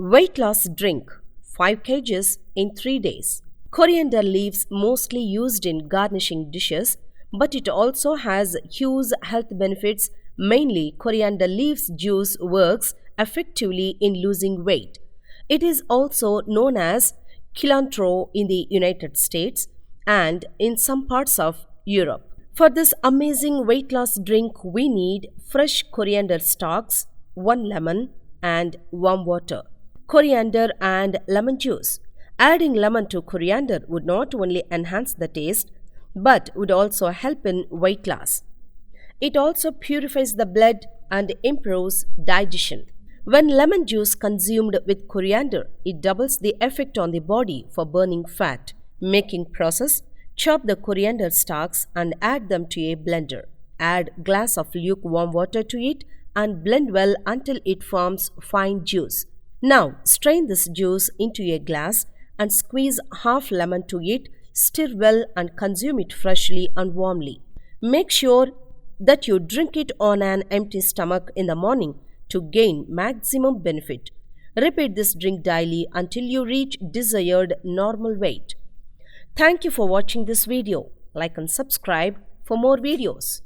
Weight loss drink 5 kgs in 3 days. Coriander leaves mostly used in garnishing dishes, but it also has huge health benefits. Mainly, coriander leaves juice works effectively in losing weight. It is also known as cilantro in the United States and in some parts of Europe. For this amazing weight loss drink, we need fresh coriander stalks, 1 lemon, and warm water. Coriander and lemon juice. Adding lemon to coriander would not only enhance the taste but would also help in weight loss. It also purifies the blood and improves digestion. When lemon juice consumed with coriander, it doubles the effect on the body for burning fat. Making process: chop the coriander stalks and add them to a blender. Add glass of lukewarm water to it and blend well until it forms fine juice. Now strain this juice into a glass and squeeze half lemon to it, stir well and consume it freshly and warmly. Make sure that you drink it on an empty stomach in the morning to gain maximum benefit. Repeat this drink daily until you reach desired normal weight. Thank you for watching this video. Like and subscribe for more videos.